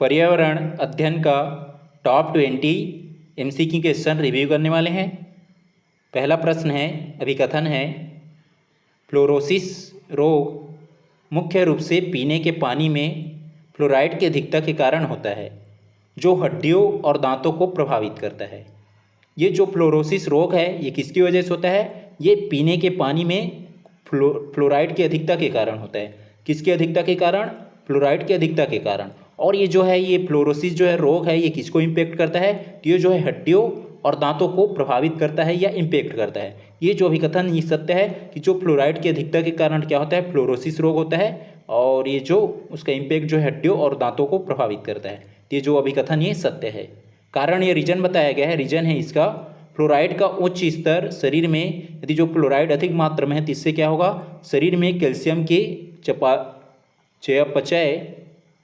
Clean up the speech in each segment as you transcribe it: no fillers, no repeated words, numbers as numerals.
पर्यावरण अध्ययन का टॉप 20 MCQ क्वेश्चन रिव्यू करने वाले हैं। पहला प्रश्न है, अभिकथन है, फ्लोरोसिस रोग मुख्य रूप से पीने के पानी में फ्लोराइड की अधिकता के कारण होता है, जो हड्डियों और दांतों को प्रभावित करता है। ये जो फ्लोरोसिस रोग है ये किसकी वजह से होता है? ये पीने के पानी में फ्लोराइड की अधिकता के कारण होता है। किसकी अधिकता के कारण? फ्लोराइड की अधिकता के कारण। और ये जो है ये फ्लोरोसिस जो है रोग है ये किसको इम्पेक्ट करता है? तो ये जो है हड्डियों और दांतों को प्रभावित करता है या इम्पेक्ट करता है। ये जो अभिकथन ये सत्य है कि जो फ्लोराइड की अधिकता के कारण क्या होता है? फ्लोरोसिस रोग होता है, और ये जो उसका इम्पेक्ट जो है हड्डियों और दांतों को प्रभावित करता है। ये जो अभिकथन ये सत्य है। कारण ये रीजन बताया गया है, रीजन है इसका फ्लोराइड का उच्च स्तर शरीर में, यदि जो फ्लोराइड अधिक मात्रा में है तो इससे क्या होगा? शरीर में कैल्शियम के चयापचय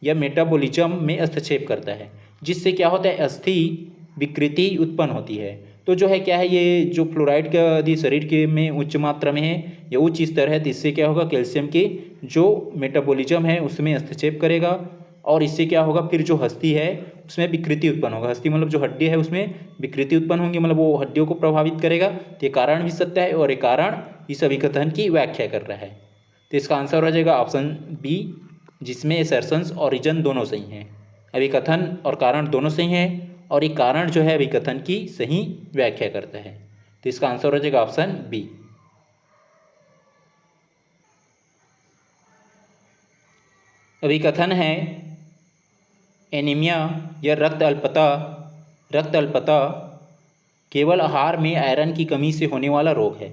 या मेटाबॉलिज्म में हस्तक्षेप करता है, जिससे क्या होता है? अस्थि विकृति उत्पन्न होती है। तो जो है क्या है, ये जो फ्लोराइड का यदि शरीर के में उच्च मात्रा में है या उच्च स्तर है तो इससे क्या होगा? कैल्शियम के जो मेटाबॉलिज्म है उसमें हस्तक्षेप करेगा, और इससे क्या होगा? फिर जो हस्ती है उसमें विकृति उत्पन्न होगा। हस्ती मतलब जो हड्डी है उसमें विकृति उत्पन्न होंगी, मतलब वो हड्डियों को प्रभावित करेगा। तो ये कारण भी सत्य है और ये कारण इस अभिकथन की व्याख्या कर रहा है। तो इसका आंसर हो जाएगा ऑप्शन बी, जिसमें असर्शंस और रीजन दोनों सही हैं। अभिकथन और कारण दोनों सही हैं, और ये कारण जो है अभिकथन की सही व्याख्या करता है। तो इसका आंसर हो जाएगा ऑप्शन बी। अभिकथन है, एनीमिया या रक्त अल्पता केवल आहार में आयरन की कमी से होने वाला रोग है।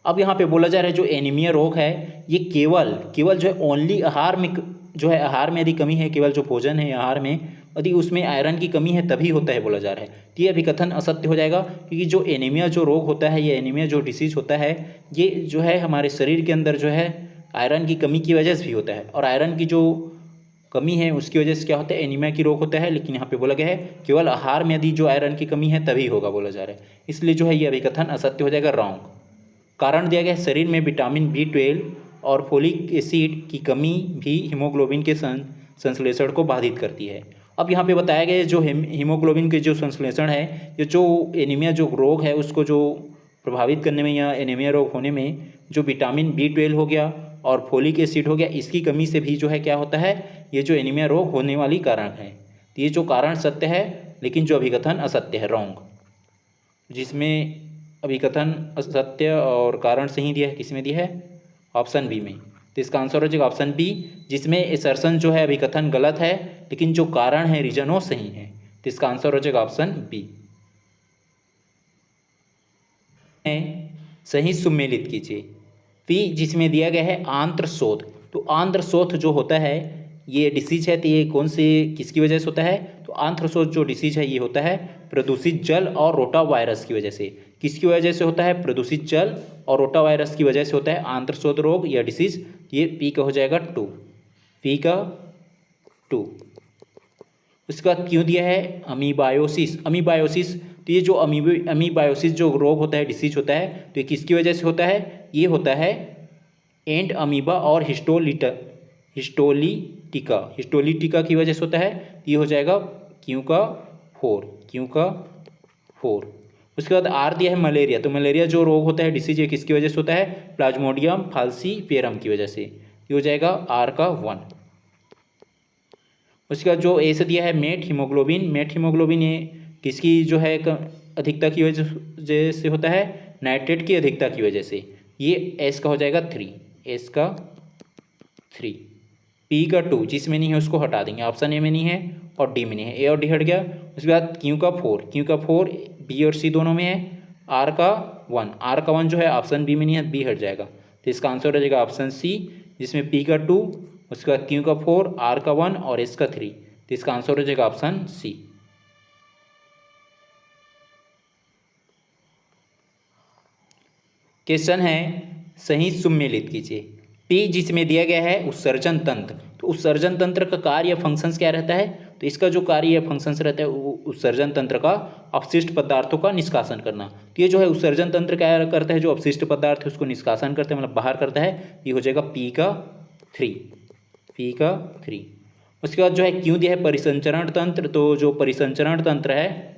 अब यहाँ पे बोला जा रहा है जो एनीमिया रोग है ये केवल जो है ओनली आहार में जो है, आहार में यदि कमी है, केवल जो भोजन है आहार में यदि उसमें आयरन की कमी है तभी होता है बोला जा रहा है। तो ये अभिकथन असत्य हो जाएगा, क्योंकि जो एनीमिया जो रोग होता है, ये एनीमिया जो डिसीज होता है, ये जो है हमारे शरीर के अंदर जो है आयरन की कमी की वजह से भी होता है, और आयरन की जो कमी है उसकी वजह से क्या होता है? एनीमिया की रोग होता है। लेकिन यहाँ पे बोला गया है केवल आहार में यदि जो आयरन की कमी है तभी होगा बोला जा रहा है, इसलिए जो है ये अभिकथन असत्य हो जाएगा, रॉन्ग। कारण दिया गया है, शरीर में विटामिन B12 और फोलिक एसिड की कमी भी हीमोग्लोबिन के संश्लेषण को बाधित करती है। अब यहाँ पे बताया गया है जो हीमोग्लोबिन के जो संश्लेषण है, ये जो एनीमिया जो रोग है उसको जो प्रभावित करने में या एनीमिया रोग होने में जो विटामिन B12 हो गया और फोलिक एसिड हो गया, इसकी कमी से भी जो है क्या होता है? ये जो एनीमिया रोग होने वाली कारण है। तो ये जो कारण सत्य है, लेकिन जो अभिकथन असत्य है, रॉन्ग। जिसमें अभिकथन असत्य और कारण सही दिया है, किसमें दिया है? ऑप्शन बी में। तो इसका आंसर हो जाएगा ऑप्शन बी, जिसमें असर्शन जो है अभिकथन गलत है, लेकिन जो कारण है रीजन वो सही है। तो इसका आंसर हो जाएगा ऑप्शन बी। सही सुमेलित कीजिए। पी जिसमें दिया गया है आंत्रशोथ। तो आंत्रशोथ जो होता है ये डिसीज है, तो ये कौन से किसकी वजह से होता है? तो आंत्रशोथ जो डिसीज है ये होता है प्रदूषित जल और रोटा वायरस की वजह से। किसकी वजह से होता है? प्रदूषित जल और रोटा वायरस की वजह से होता है आंत्रशोथ रोग या डिसीज। ये पी का हो जाएगा 2, पी का 2। उसके बाद क्यों दिया है? अमीबायोसिस। अमीबायोसिस, तो ये जो अमीबायोसिस जो रोग होता है, डिसीज होता है, तो ये किसकी वजह से होता है? ये होता है एंट अमीबा और हिस्टोलिटिका की वजह से होता है। ये हो जाएगा क्यों का 4। उसके बाद आर दिया है मलेरिया। तो मलेरिया जो रोग होता है, डिसीज, ये किसकी वजह से होता है? प्लाज्मोडियम फाल्सीफेरम की वजह से। ये हो जाएगा आर का 1। उसके बाद जो ए से दिया है मेट हीमोग्लोबिन ये किसकी जो है अधिकता की वजह से होता है? नाइट्रेट की अधिकता की वजह से। ये एस का हो जाएगा 3, एस का 3। पी का 2 जिसमें नहीं है उसको हटा देंगे, ऑप्शन ए में नहीं है और डी में नहीं है, ए और डी हट गया। उसके बाद क्यू का 4 बी और सी दोनों में है। आर का 1 जो है ऑप्शन बी में नहीं है, बी हट जाएगा। तो इसका आंसर हो जाएगा ऑप्शन सी, जिसमें पी का 2, उसके बाद क्यू का 4, आर का 1 और एस का 3। तो इसका आंसर हो जाएगा ऑप्शन सी। क्वेश्चन है, सही सुमेलित कीजिए। पी जिसमें दिया गया है उत्सर्जन तंत्र। तो उत्सर्जन तंत्र का कार्य या फंक्शंस क्या रहता है? तो इसका जो कार्य या फंक्शंस रहता है वो उत्सर्जन तंत्र का अपशिष्ट पदार्थों का निष्कासन करना। तो ये जो है उत्सर्जन तंत्र क्या करता है? जो अपशिष्ट पदार्थ है उसको निष्कासन करता है, मतलब बाहर करता है। ये हो जाएगा पी का 3। उसके बाद जो है क्यों दिया है परिसंचरण तंत्र, तो जो परिसंचरण तंत्र है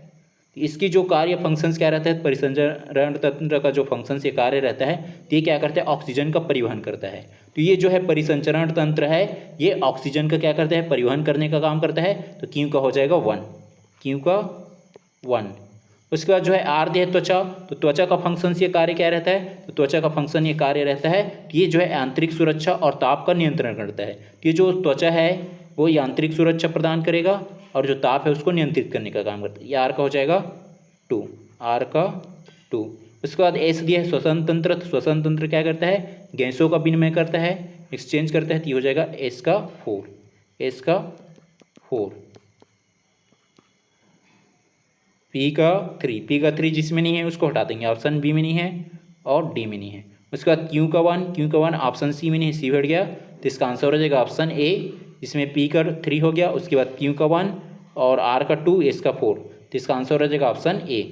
इसकी जो कार्य फंक्शंस क्या रहता है, परिसंचरण तंत्र का जो फंक्शंस ये कार्य रहता है तो ये क्या करता है, ऑक्सीजन का परिवहन करता है। तो ये जो है परिसंचरण तंत्र है ये ऑक्सीजन का क्या करता है, परिवहन करने का काम करता है। तो क्यों का हो जाएगा 1, क्यों का 1। उसके बाद जो है आर दिया है त्वचा, तो त्वचा का फंक्शन ये कार्य क्या रहता है, तो त्वचा का फंक्शन ये कार्य रहता है कि ये जो है आंतरिक सुरक्षा और ताप का नियंत्रण करता है। तो ये जो त्वचा है वो यांत्रिक सुरक्षा प्रदान करेगा और जो ताप है उसको नियंत्रित करने का काम करता है। ये आर का हो जाएगा 2, आर का 2। उसके बाद एस दिया है श्वसन तंत्र, तो श्वसन तंत्र क्या करता है, गैसों का विनिमय करता है, एक्सचेंज करता है। तो ये हो जाएगा एस का 4, एस का 4। पी का 3, पी का 3 जिसमें नहीं है उसको हटा देंगे, ऑप्शन बी में नहीं है और डी में नहीं है। उसके बाद क्यू का 1, क्यू का 1 ऑप्शन सी में नहीं है, सी हट गया, तो इसका आंसर हो जाएगा ऑप्शन ए, जिसमें पी का 3 हो गया। उसके बाद क्यू का 1 और आर का 2, एस का 4, तो इसका आंसर हो जाएगा ऑप्शन ए।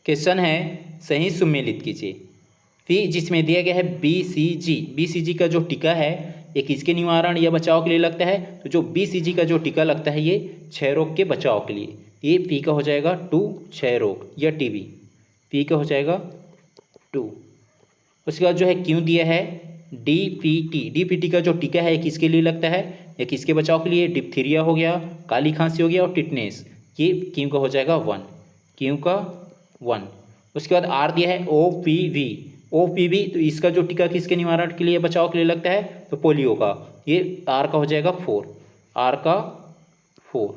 क्वेश्चन है सही सुमेलित कीजिए। फिर जिसमें दिया गया है BCG, BCG का जो टीका है ये किसके निवारण या बचाव के लिए लगता है, तो जो BCG का जो टीका लगता है ये क्षय रोग के बचाव के लिए। ये पी का हो जाएगा 2, क्षय रोग या टीबी, पी का हो जाएगा 2। उसके बाद जो है क्यों दिया है DPT, DPT का जो टीका है किसके लिए लगता है या किसके बचाव के लिए, डिप्थीरिया हो गया, काली खांसी हो गया और टिटनेस। ये क्यों का हो जाएगा 1, क्यों का 1। उसके बाद आर दिया है OPV, OPV तो इसका जो टीका किसके निवारण के लिए बचाव के लिए लगता है, तो पोलियो का। ये आर का हो जाएगा 4, आर का 4।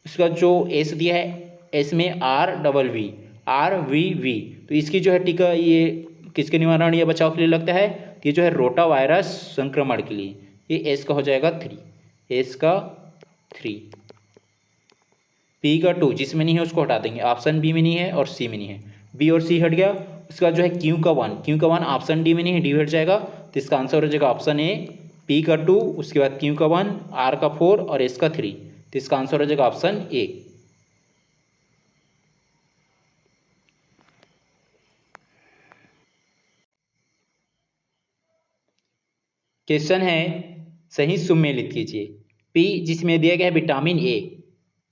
उसका जो एस दिया है एस में RVV, RVV तो इसकी जो है टीका ये किसके निवारण या बचाव के लिए लगता है, ये जो है रोटा वायरस संक्रमण के लिए। ये एस का हो जाएगा 3, एस का 3। पी का 2 जिसमें नहीं है उसको हटा देंगे, ऑप्शन बी में नहीं है और सी में नहीं है, बी और सी हट गया। उसका जो है क्यू का 1, क्यू का 1 ऑप्शन डी में नहीं है, डी हट जाएगा, तो इसका आंसर हो जाएगा ऑप्शन ए, पी का 2, उसके बाद क्यू का 1, आर का 4 और एस का 3, तो इसका आंसर हो जाएगा ऑप्शन ए। क्वेश्चन है सही सुमेलित कीजिए। पी जिसमें दिया गया है विटामिन ए,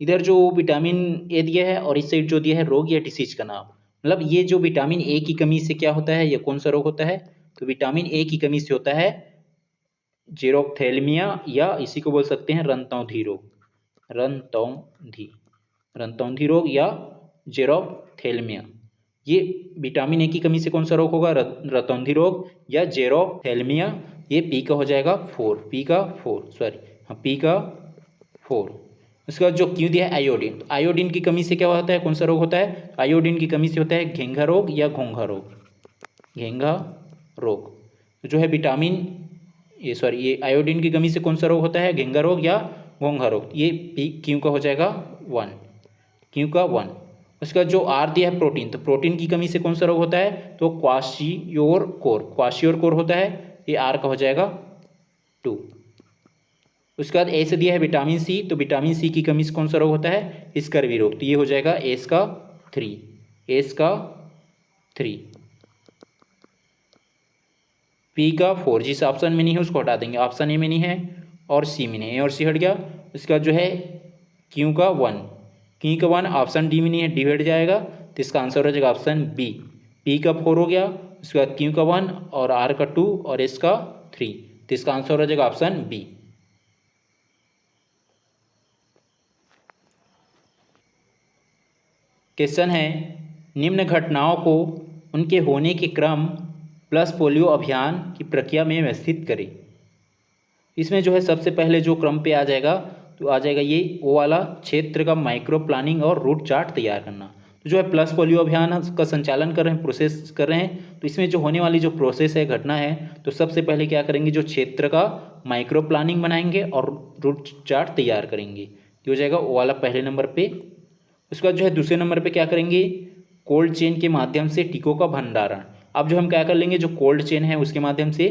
इधर जो विटामिन ए दिया है और इस साइड जो दिया है रोग या डिसीज का नाम, मतलब ये जो विटामिन ए की कमी से क्या होता है, ये कौन सा रोग होता है, तो विटामिन ए की कमी से होता है जेरोप्थेल्मिया या इसी को बोल सकते हैं रंतौंधी रोग, रंतौंधी रोग या जेरोप्थेल्मिया। ये विटामिन ए की कमी से कौन सा रोग होगा, रतौंधी रोग या जेरोप्थेल्मिया। ये पी का हो जाएगा 4, पी का 4 सॉरी हाँ पी का 4। उसके बाद जो क्यों दिया है आयोडीन, तो आयोडीन की कमी से क्या होता है, कौन सा रोग होता है, आयोडीन की कमी से होता है घेंघा रोग या घोंघा रोग, घेंघा रोग। तो जो है विटामिन ये आयोडीन की कमी से कौन सा रोग होता है, घेंघा रोग या घोंघा रोग। ये पी क्यों का हो जाएगा 1, क्यों का 1। उसके बाद जो आर दिया है प्रोटीन, तो प्रोटीन की कमी से कौन सा रोग होता है, तो क्वाशियोर कोर होता है, ये आर का हो जाएगा 2। उसके बाद ए से दिया है विटामिन सी, तो विटामिन सी की कमी से कौन सा रोग होता है, स्कर्वी रोग, तो ये हो जाएगा एस का 3, एस का 3। पी का 4 जिस ऑप्शन में नहीं है उसको हटा देंगे, ऑप्शन ए में नहीं है और सी में नहीं है, ए और सी हट गया। उसके बाद जो है क्यू का 1, क्यू का 1 ऑप्शन डी में नहीं है, डी हट जाएगा, तो इसका आंसर हो जाएगा ऑप्शन बी, पी का 4 हो गया। उसके बाद क्यू का 1 और आर का 2 और एस का 3, तो इसका आंसर हो जाएगा ऑप्शन बी। क्वेश्चन है निम्न घटनाओं को उनके होने के क्रम प्लस पोलियो अभियान की प्रक्रिया में व्यवस्थित करें। इसमें जो है सबसे पहले जो क्रम पे आ जाएगा तो आ जाएगा ये वो वाला क्षेत्र का माइक्रो प्लानिंग और रूट चार्ट तैयार करना। तो जो है प्लस पोलियो अभियान का संचालन कर रहे हैं, प्रोसेस कर रहे हैं, तो इसमें जो होने वाली जो प्रोसेस है, घटना है, तो सबसे पहले क्या करेंगे, जो क्षेत्र का माइक्रो प्लानिंग बनाएंगे और रूट चार्ट तैयार करेंगे, ये हो जाएगा वो वाला पहले नंबर पे। उसके बाद जो है दूसरे नंबर पे क्या करेंगे, कोल्ड चेन के माध्यम से टीकों का भंडारण। अब जो हम क्या कर लेंगे, जो कोल्ड चेन है उसके माध्यम से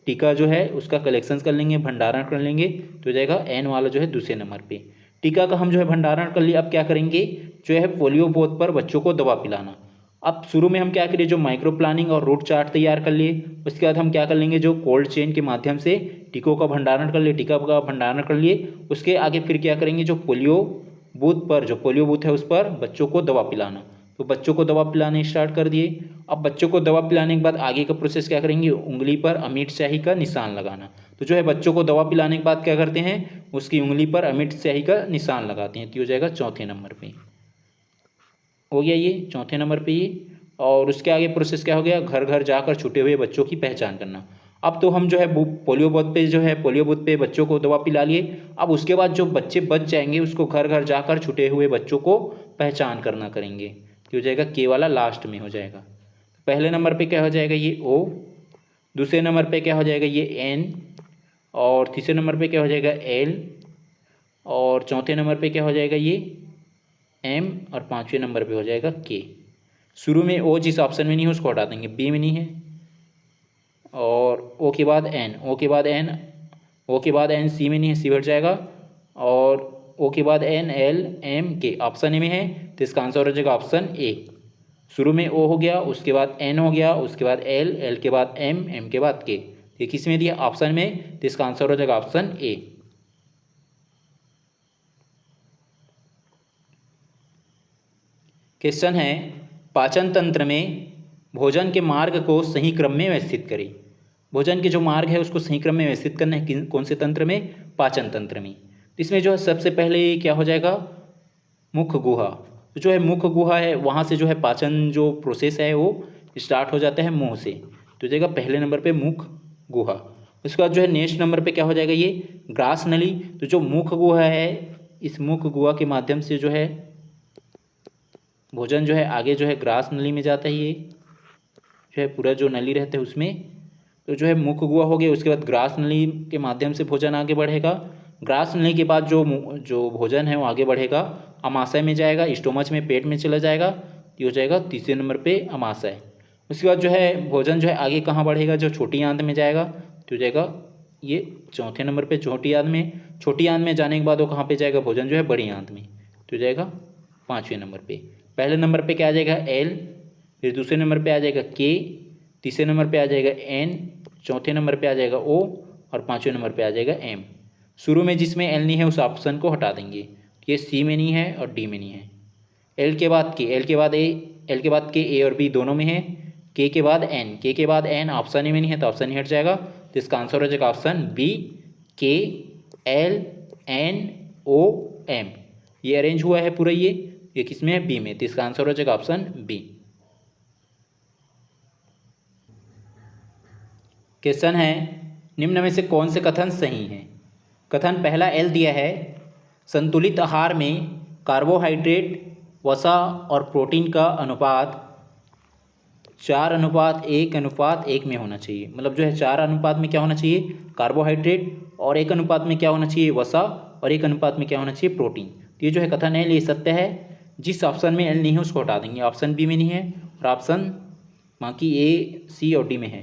टीका जो है उसका कलेक्शन कर लेंगे, भंडारण कर लेंगे, तो हो जाएगा एन वाला जो है दूसरे नंबर पे। टीका का हम जो है भंडारण कर लिया, अब क्या करेंगे, जो है पोलियो बूथ पर बच्चों को दवा पिलाना। अब शुरू में हम क्या करिए, जो माइक्रो प्लानिंग और रूट चार्ट तैयार कर लिए, उसके बाद हम क्या कर लेंगे, जो कोल्ड चेन के माध्यम से टीकों का भंडारण कर लिए, टीका का भंडारण कर लिए। उसके आगे फिर क्या करेंगे, जो पोलियो बूथ पर, जो पोलियो बूथ है उस पर बच्चों को दवा पिलाना, तो बच्चों को दवा पिलाने स्टार्ट कर दिए। अब बच्चों को दवा पिलाने के बाद आगे का प्रोसेस क्या करेंगे, उंगली पर अमिट स्याही का निशान लगाना। तो जो है बच्चों को दवा पिलाने के बाद क्या करते हैं, उसकी उंगली पर अमिट स्याही का निशान लगाते हैं। तो हो जाएगा चौथे नंबर पे, हो गया ये चौथे नंबर पे ये। और उसके आगे प्रोसेस क्या हो गया, घर घर जाकर छूटे हुए बच्चों की पहचान करना। अब तो हम जो है पोलियो बूथ पे, जो है पोलियो बूथ पे बच्चों को दवा पिला लिए। अब उसके बाद जो बच्चे बच जाएंगे उसको घर घर जाकर छूटे हुए बच्चों को पहचान करना करेंगे। तो हो जाएगा के वाला लास्ट में हो जाएगा। पहले नंबर पे क्या हो जाएगा, ये ओ। दूसरे नंबर पे क्या हो जाएगा, ये एन। और तीसरे नंबर पे क्या हो जाएगा, एल। और चौथे नंबर पे क्या हो जाएगा, ये एम। और पाँचवें नंबर पे हो जाएगा के। शुरू में ओ जिस ऑप्शन में नहीं है उसको हटा देंगे, बी में नहीं है। और ओ के बाद एन, ओ के बाद एन, ओ के बाद एन सी में नहीं है, सी हट जाएगा। और ओ के बाद एन, एल, एम, के ऑप्शन ए में है, तो इसका आंसर हो जाएगा ऑप्शन ए। शुरू में ओ हो गया, उसके बाद एन हो गया, उसके बाद एल, एल के बाद एम, एम के बाद के। ये किस में दिया, ऑप्शन में, तो इसका आंसर हो जाएगा ऑप्शन ए। क्वेश्चन है, पाचन तंत्र में भोजन के मार्ग को सही क्रम में व्यवस्थित करें। भोजन के जो मार्ग है उसको सही क्रम में व्यवस्थित करना है, कौन से तंत्र में, पाचन तंत्र में। इसमें जो है सबसे पहले क्या हो जाएगा, मुख गुहा। तो जो है मुख गुहा है, वहाँ से जो है पाचन जो प्रोसेस है वो स्टार्ट हो जाता है मुंह से। तो जाएगा पहले नंबर पे मुख गुहा। उसके बाद जो है नेक्स्ट नंबर पे क्या हो जाएगा, ये ग्रास नली। तो जो मुख गुहा है, इस मुख गुहा के माध्यम से जो है भोजन जो है आगे जो है ग्रास नली में जाता है, ये जो है पूरा जो नली रहता है उसमें। तो जो है मुख गुहा हो गया, उसके बाद ग्रास नली के माध्यम से भोजन आगे बढ़ेगा। ग्रास नली के बाद जो भोजन है वो आगे बढ़ेगा, अमाशय में जाएगा, स्टोमच में, पेट में चला जाएगा। ये हो जाएगा तीसरे नंबर पे अमाशय। उसके बाद जो है भोजन जो है आगे कहाँ बढ़ेगा, जो छोटी आंत में जाएगा। तो हो जाएगा ये चौथे नंबर पे छोटी आंत में। छोटी आंत में जाने के बाद वो कहाँ पे जाएगा, भोजन जो है बड़ी आंत में। तो हो जाएगा पाँचवें नंबर पे। पहले नंबर पे क्या आ जाएगा, एल। फिर दूसरे नंबर पे आ जाएगा के। तीसरे नंबर पे आ जाएगा एन। चौथे नंबर पे आ जाएगा ओ। और पाँचवें नंबर पे आ जाएगा एम। शुरू में जिसमें एल नहीं है उस ऑप्शन को हटा देंगे। ये सी में नहीं है और डी में नहीं है। एल के बाद के, एल के बाद ए, एल के बाद के, ए और बी दोनों में है। के बाद एन, के बाद एन ऑप्शन ए में नहीं है तो ऑप्शन ही हट जाएगा। तो इसका आंसर हो जाएगा ऑप्शन बी, के, एल, एन, ओ, एम। ये अरेंज हुआ है पूरा, ये किस में है, बी में। तो इसका आंसर हो जाएगा ऑप्शन बी। क्वेश्चन है, निम्न में से कौन से कथन सही हैं। कथन पहला एल दिया है, संतुलित आहार में कार्बोहाइड्रेट, वसा और प्रोटीन का अनुपात 4:1:1 में होना चाहिए। मतलब जो है 4 अनुपात में क्या होना चाहिए, कार्बोहाइड्रेट, और 1 अनुपात में क्या होना चाहिए, वसा, और 1 अनुपात में क्या होना चाहिए, प्रोटीन। तो ये जो है कथन है ये सत्य है। जिस ऑप्शन में एल नहीं है उसको हटा देंगे। ऑप्शन बी में नहीं है और ऑप्शन बाकी ए, सी और डी में है।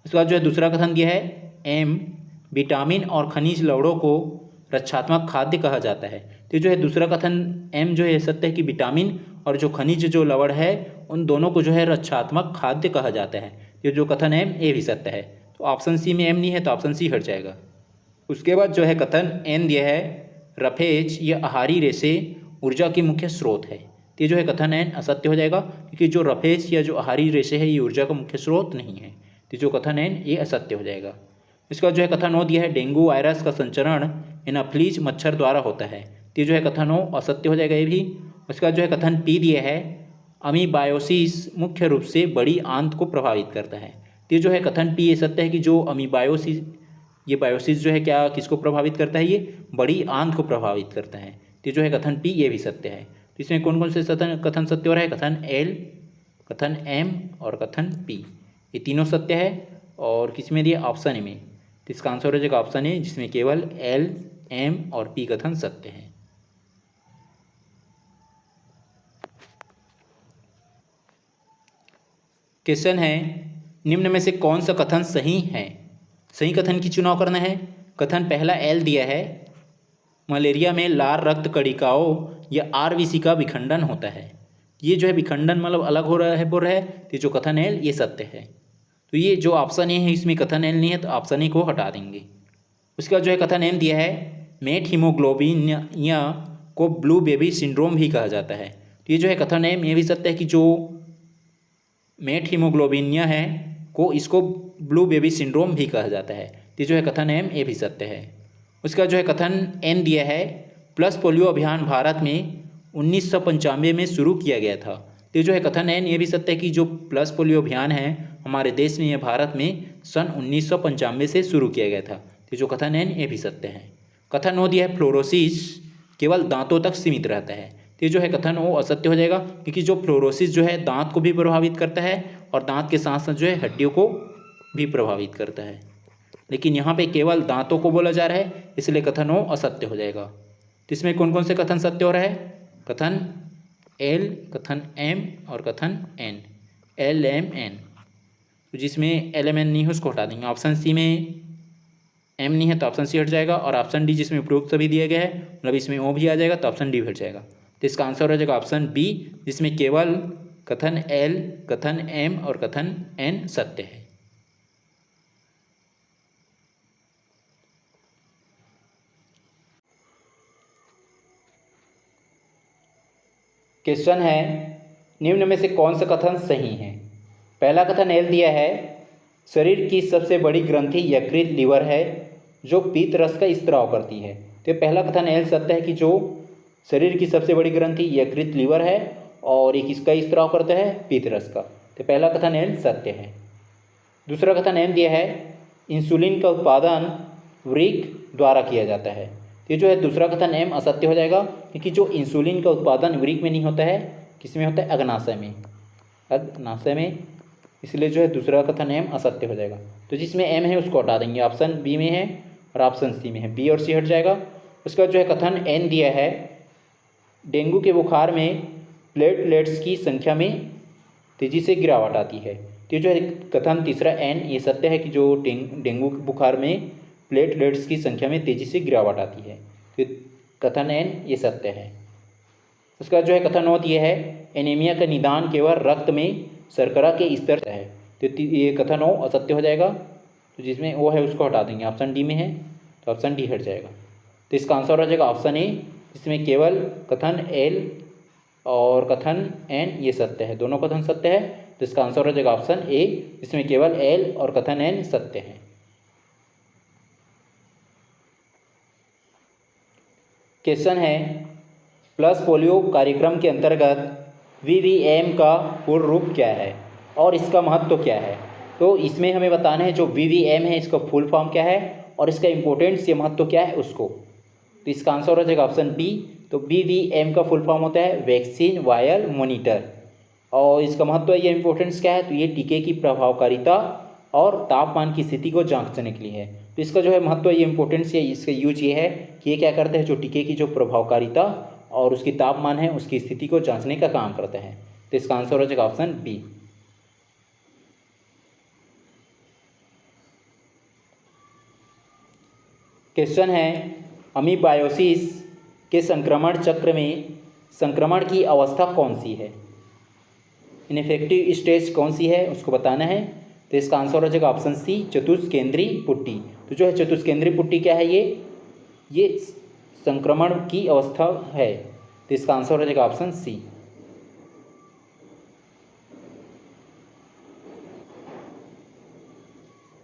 उसके बाद जो है दूसरा कथन दिया है, एम, विटामिन और खनिज लवणों को रक्षात्मक खाद्य कहा जाता है। तो जो है दूसरा कथन एम जो है सत्य है कि विटामिन और जो खनिज जो लवण है उन दोनों को जो है रक्षात्मक खाद्य कहा जाता है। ये जो कथन है ये भी सत्य है। तो ऑप्शन सी में एम नहीं है तो ऑप्शन सी हट जाएगा। उसके बाद जो है कथन एन दिया है, रफेज या आहारी रेशे ऊर्जा की मुख्य स्रोत है। तो ये जो है कथन एन असत्य हो जाएगा, क्योंकि जो रफेज या जो आहारी रेशे है ये ऊर्जा का मुख्य स्रोत नहीं है। तो जो कथन एन ये असत्य हो जाएगा। इसके बाद जो है कथन ओ दिया है, डेंगू वायरस का संचरण एनाफ्लीज मच्छर द्वारा होता है। तो जो है कथन ओ असत्य हो जाएगा ये भी। उसके बाद जो है कथन पी दिया है, अमीबायोसिस मुख्य रूप से बड़ी आंत को प्रभावित करता है। तो ये जो है कथन पी ये सत्य है कि जो अमीबायोसिस, ये बायोसिस जो है क्या किसको प्रभावित करता है, ये बड़ी आंत को प्रभावित करता है। तो जो है कथन पी ये भी सत्य है। तो इसमें कौन कौन से कथन सत्य हो रहा है, कथन एल, कथन एम और कथन पी, ये तीनों सत्य है। और किस में दिया, ऑप्शन ए में। तो इसका आंसर हो जाएगा ऑप्शन ए, जिसमें केवल एल, एम और पी कथन सत्य है। क्वेश्चन है, निम्न में से कौन सा कथन सही है। सही कथन की चुनाव करना है। कथन पहला एल दिया है, मलेरिया में लाल रक्त कणिकाओं या आरबीसी का विखंडन होता है। ये जो है विखंडन मतलब अलग हो रहा है बोल रहा है, तो जो कथन एल ये सत्य है। तो ये जो ऑप्शन ए है इसमें कथन एल नहीं है, तो ऑप्शन ए को हटा देंगे। उसके बाद जो है कथन एम दिया है, मेट हीमोग्लोबिन या को ब्लू बेबी सिंड्रोम भी कहा जाता है। तो ये जो है कथन एम ये भी सत्य है कि जो मेट हीमोग्लोबिनिया है को इसको ब्लू बेबी सिंड्रोम भी कहा जाता है। तो जो है कथन एम ये भी सत्य है। उसका जो है कथन एन दिया है, प्लस पोलियो अभियान भारत में 1995 में शुरू किया गया था। तो जो है कथन एन ये भी सत्य है कि जो प्लस पोलियो अभियान है हमारे देश में, या भारत में सन 1995 से शुरू किया गया था। तो जो कथन एन ये भी सत्य है। कथन ओ दिया है, फ्लोरोसिस केवल दांतों तक सीमित रहता है। तो ये जो है कथन वो असत्य हो जाएगा, क्योंकि जो फ्लोरोसिस जो है दांत को भी प्रभावित करता है और दांत के साथ साथ जो है हड्डियों को भी प्रभावित करता है, लेकिन यहाँ पे केवल दांतों को बोला जा रहा है, इसलिए कथन वो असत्य हो जाएगा। तो इसमें कौन कौन से कथन सत्य हो रहा है? कथन एल, कथन एम और कथन एन, एल एम एन। तो जिसमें एल एम एन नहीं है उसको हटा देंगे। ऑप्शन सी में एम नहीं है तो ऑप्शन सी हट जाएगा, और ऑप्शन डी जिसमें उपरोक्त सभी दिया गया है मतलब इसमें ओ भी आ जाएगा तो ऑप्शन डी हट जाएगा। तो इसका आंसर हो जाएगा ऑप्शन बी, जिसमें केवल कथन एल, कथन एम और कथन एन सत्य है। क्वेश्चन है, निम्न में से कौन सा कथन सही है? पहला कथन एल दिया है, शरीर की सबसे बड़ी ग्रंथि यकृत लीवर है जो पीत रस का स्त्राव करती है। तो पहला कथन एल सत्य है कि जो शरीर की सबसे बड़ी ग्रंथि यकृत लीवर है और एक इसका स्त्राव करता है पीत रस का। तो पहला कथन एल सत्य है। दूसरा कथन एम दिया है, इंसुलिन का उत्पादन वृक्क द्वारा किया जाता है। ये जो है दूसरा कथन एम असत्य हो जाएगा, क्योंकि जो इंसुलिन का उत्पादन वृक्क में नहीं होता है, किस में होता है? अग्नाशय में, अग्नाशय में, इसलिए जो है दूसरा कथन एम असत्य हो जाएगा। तो जिसमें एम है उसको हटा देंगे, ऑप्शन बी में है और ऑप्शन सी में है, बी और सी हट जाएगा। उसका जो है कथन एन दिया है, डेंगू के बुखार में प्लेटलेट्स की संख्या में तेज़ी से गिरावट आती है। तो जो है कथन तीसरा एन ये सत्य है कि जो डेंगू बुखार में प्लेटलेट्स की संख्या में तेज़ी से गिरावट आती है। तो कथन एन ये सत्य है। उसका जो है कथन ओ ये है, एनीमिया का निदान केवल रक्त में शर्करा के स्तर है। तो ये कथन ओ असत्य हो जाएगा। तो जिसमें ओ है उसको हटा देंगे, ऑप्शन डी में है तो ऑप्शन डी हट जाएगा। तो इसका आंसर हो जाएगा ऑप्शन ए, जिसमें केवल कथन एल और कथन एन ये सत्य है, दोनों कथन सत्य है। तो इसका आंसर हो जाएगा ऑप्शन ए, जिसमें केवल एल और कथन एन सत्य है। क्वेश्चन है, प्लस पोलियो कार्यक्रम के अंतर्गत वीवीएम का पूर्ण रूप क्या है और इसका महत्व क्या है? तो इसमें हमें बताना है जो वीवीएम है इसका फुल फॉर्म क्या है और इसका इम्पोर्टेंस या महत्व क्या है उसको। तो इसका आंसर हो जाएगा ऑप्शन बी। तो वीवीएम का फुल फॉर्म होता है वैक्सीन वायर मॉनिटर, और इसका महत्व या इम्पोर्टेंस क्या है? तो ये टीके की प्रभावकारिता और तापमान की स्थिति को जांचने के लिए है। तो इसका जो है महत्व या इम्पोर्टेंस या इसका यूज ये है कि ये क्या करते हैं, जो टीके की जो प्रभावकारिता और उसकी तापमान है उसकी स्थिति को जांचने का काम करता है। तो इसका आंसर हो जाएगा ऑप्शन बी। क्वेश्चन है, अमीबायोसिस के संक्रमण चक्र में संक्रमण की अवस्था कौन सी है? इनफेक्टिव स्टेज कौन सी है उसको बताना है। तो इसका आंसर हो जाएगा ऑप्शन सी, चतुष्केंद्रीय पुट्टी। तो जो है चतुष्केंद्रीय पुट्टी क्या है? ये संक्रमण की अवस्था है। तो इसका आंसर हो जाएगा ऑप्शन सी।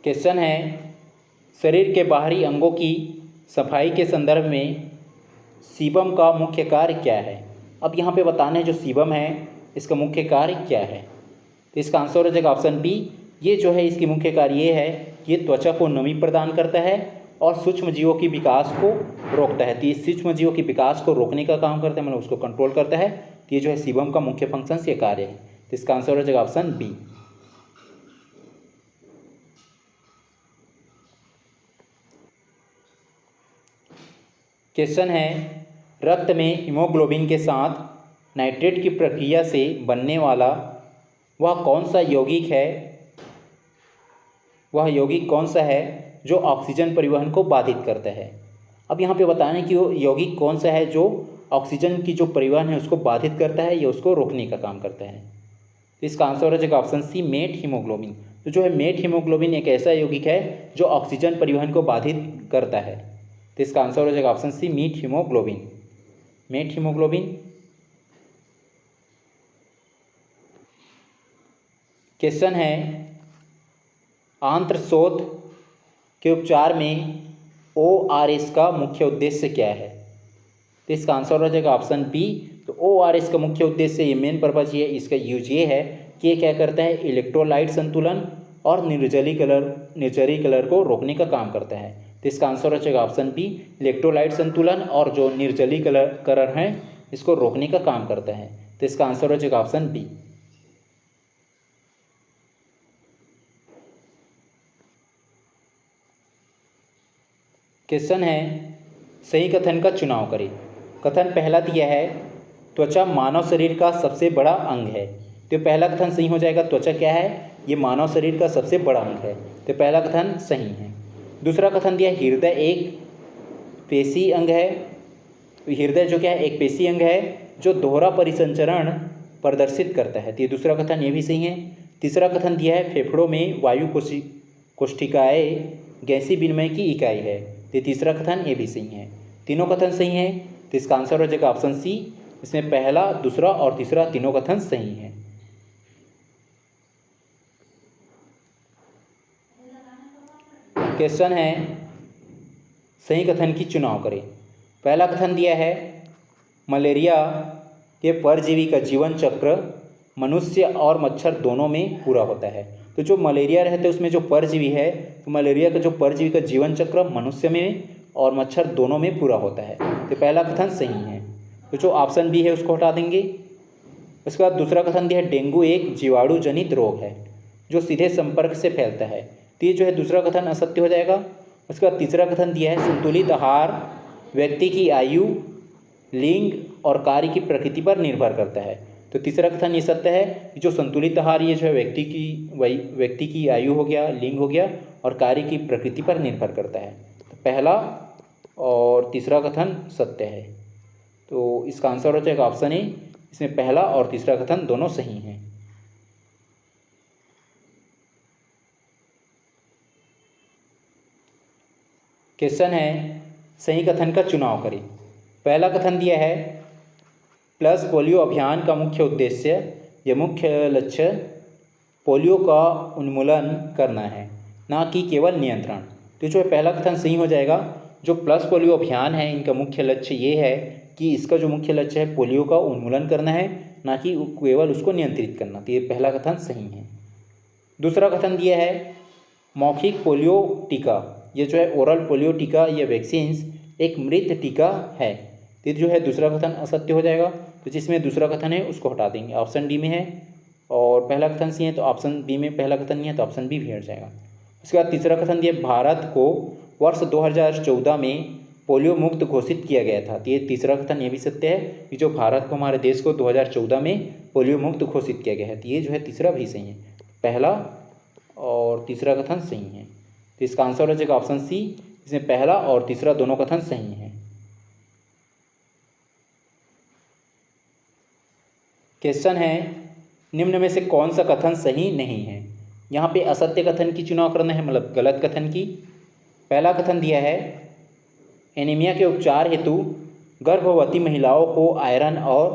क्वेश्चन है, शरीर के बाहरी अंगों की सफाई के संदर्भ में सीबम का मुख्य कार्य क्या है? अब यहाँ पे बताना है जो सीबम है इसका मुख्य कार्य क्या है। तो इसका आंसर हो जाएगा ऑप्शन बी। ये जो है इसकी मुख्य कार्य ये है, ये त्वचा को नमी प्रदान करता है और सूक्ष्म जीवों की विकास को रोकता है। तो ये सूक्ष्म जीवों की विकास को रोकने का काम करता है, मतलब उसको कंट्रोल करता है। तो ये जो है सीबम का मुख्य फंक्शन ये कार्य है। तो इसका आंसर हो जाएगा ऑप्शन बी। क्वेश्चन है, रक्त में हीमोग्लोबिन के साथ नाइट्रेट की प्रक्रिया से बनने वाला वह कौन सा यौगिक है, वह यौगिक कौन सा है जो ऑक्सीजन परिवहन को बाधित करता है? अब यहाँ पे बताना है कि वो यौगिक कौन सा है जो ऑक्सीजन की जो परिवहन है उसको बाधित करता है या उसको रोकने का काम करता है। तो इसका आंसर हो जाएगा ऑप्शन सी मेट हीमोग्लोबिन। तो जो है मेट हीमोग्लोबिन एक ऐसा यौगिक है जो ऑक्सीजन परिवहन को बाधित करता है। तो इसका आंसर हो जाएगा option C meet haemoglobin, met haemoglobin. Question है आंत्रशोथ के उपचार में ORS का मुख्य उद्देश्य क्या है। तो इसका आंसर हो जाएगा ऑप्शन बी। तो ORS का मुख्य उद्देश्य, ये मेन पर्पज ये इसका यूज ये है कि ये क्या करता है, इलेक्ट्रोलाइट संतुलन और निर्जलीकरण को रोकने का काम करता है। तो इसका आंसर हो जाएगा ऑप्शन बी, इलेक्ट्रोलाइट संतुलन और जो निर्जलीकरण है इसको रोकने का काम करता है। तो इसका आंसर हो जाएगा ऑप्शन बी। क्वेश्चन है सही कथन का चुनाव करें। कथन पहला दिया है त्वचा मानव शरीर का सबसे बड़ा अंग है। तो पहला कथन सही हो जाएगा, त्वचा क्या है, ये मानव शरीर का सबसे बड़ा अंग है। तो पहला कथन सही है। दूसरा कथन दिया हृदय एक पेशी अंग है। हृदय जो क्या है, एक पेशी अंग है जो दोहरा परिसंचरण प्रदर्शित करता है। तो ये दूसरा कथन ये भी सही है। तीसरा कथन दिया है फेफड़ों में वायु कोशिकाएं गैसीय विनिमय की इकाई है। तो तीसरा कथन ये भी सही है। तीनों कथन सही है। तो इसका आंसर हो जाएगा ऑप्शन सी। इसमें पहला, दूसरा और तीसरा तीनों कथन सही है। क्वेश्चन है सही कथन की चुनाव करें। पहला कथन दिया है मलेरिया के परजीवी का जीवन चक्र मनुष्य और मच्छर दोनों में पूरा होता है। तो जो मलेरिया रहता है उसमें जो परजीवी है, तो मलेरिया का जो परजीवी का जीवन चक्र मनुष्य में और मच्छर दोनों में पूरा होता है। तो पहला कथन सही है। तो जो ऑप्शन बी है उसको हटा देंगे। उसके बाद दूसरा कथन दिया है डेंगू एक जीवाणु जनित रोग है जो सीधे संपर्क से फैलता है। तो ये जो है दूसरा कथन असत्य हो जाएगा। उसके बाद तीसरा कथन दिया है संतुलित आहार व्यक्ति की आयु, लिंग और कार्य की प्रकृति पर निर्भर करता है। तो तीसरा कथन ये सत्य है कि जो संतुलित आहार ये जो है व्यक्ति की आयु हो गया, लिंग हो गया और कार्य की प्रकृति पर निर्भर करता है। तो पहला और तीसरा कथन सत्य है। तो इसका आंसर हो जाएगा ऑप्शन ए। इसमें पहला और तीसरा कथन दोनों सही हैं। क्वेश्चन है सही कथन का चुनाव करें। पहला कथन दिया है प्लस पोलियो अभियान का मुख्य उद्देश्य या मुख्य लक्ष्य पोलियो का उन्मूलन करना है, ना कि केवल नियंत्रण। तो जो है पहला कथन सही हो जाएगा। जो प्लस पोलियो अभियान है इनका मुख्य लक्ष्य ये है कि इसका जो मुख्य लक्ष्य है पोलियो का उन्मूलन करना है, ना कि केवल उसको नियंत्रित करना। तो ये पहला कथन सही है। दूसरा कथन दिया है मौखिक पोलियो टीका, ये जो है ओरल पोलियो टीका या वैक्सीन्स एक मृत टीका है। तो जो है दूसरा कथन असत्य हो जाएगा। तो जिसमें दूसरा कथन है उसको हटा देंगे। ऑप्शन डी में है और पहला कथन सही है, तो ऑप्शन बी में पहला कथन नहीं है तो ऑप्शन बी भी हट जाएगा। उसके बाद तीसरा कथन दिया भारत को वर्ष 2014 में पोलियो मुक्त घोषित किया गया था। तो ये तीसरा कथन ये भी सत्य है कि जो भारत को, हमारे देश को 2014 में पोलियो मुक्त घोषित किया गया है। तो ये जो है तीसरा भी सही है। पहला और तीसरा कथन सही है। तो इसका आंसर हो जाएगा ऑप्शन सी। इसमें पहला और तीसरा दोनों कथन सही हैं। क्वेश्चन है निम्न में से कौन सा कथन सही नहीं है। यहाँ पे असत्य कथन की चुनाव करना है, मतलब गलत कथन की। पहला कथन दिया है एनीमिया के उपचार हेतु गर्भवती महिलाओं को आयरन और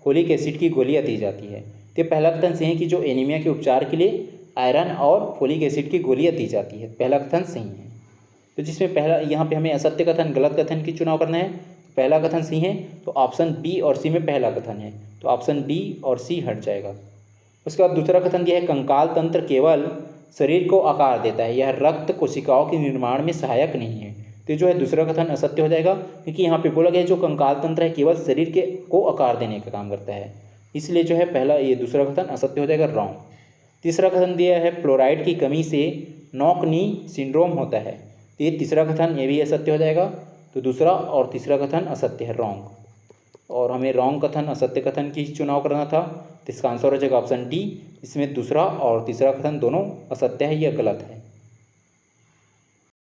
फोलिक एसिड की गोलियां दी जाती है। तो पहला कथन सही है कि जो एनीमिया के उपचार के लिए आयरन और फोलिक एसिड की गोलियां दी जाती है। पहला कथन सही है। तो जिसमें पहला, यहाँ पे हमें असत्य कथन गलत कथन की चुनाव करना है। पहला कथन सही है तो ऑप्शन बी और सी में पहला कथन है, तो ऑप्शन बी और सी हट जाएगा। उसके बाद दूसरा कथन दिया है कंकाल तंत्र केवल शरीर को आकार देता है, यह रक्त कोशिकाओं के निर्माण में सहायक नहीं है। तो जो है दूसरा कथन असत्य हो जाएगा, क्योंकि यहाँ पे बोला गया जो कंकाल तंत्र है केवल शरीर को आकार देने का काम करता है, इसलिए जो है पहला ये दूसरा कथन असत्य हो जाएगा, रॉन्ग। तीसरा कथन दिया है फ्लोराइड की कमी से नॉक नी सिंड्रोम होता है। तो ये तीसरा कथन ये भी असत्य हो जाएगा। तो दूसरा और तीसरा कथन असत्य है, रॉन्ग। और हमें रॉन्ग कथन, असत्य कथन की चुनाव करना था। तो इसका आंसर हो जाएगा ऑप्शन डी। इसमें दूसरा और तीसरा कथन दोनों असत्य है या गलत है।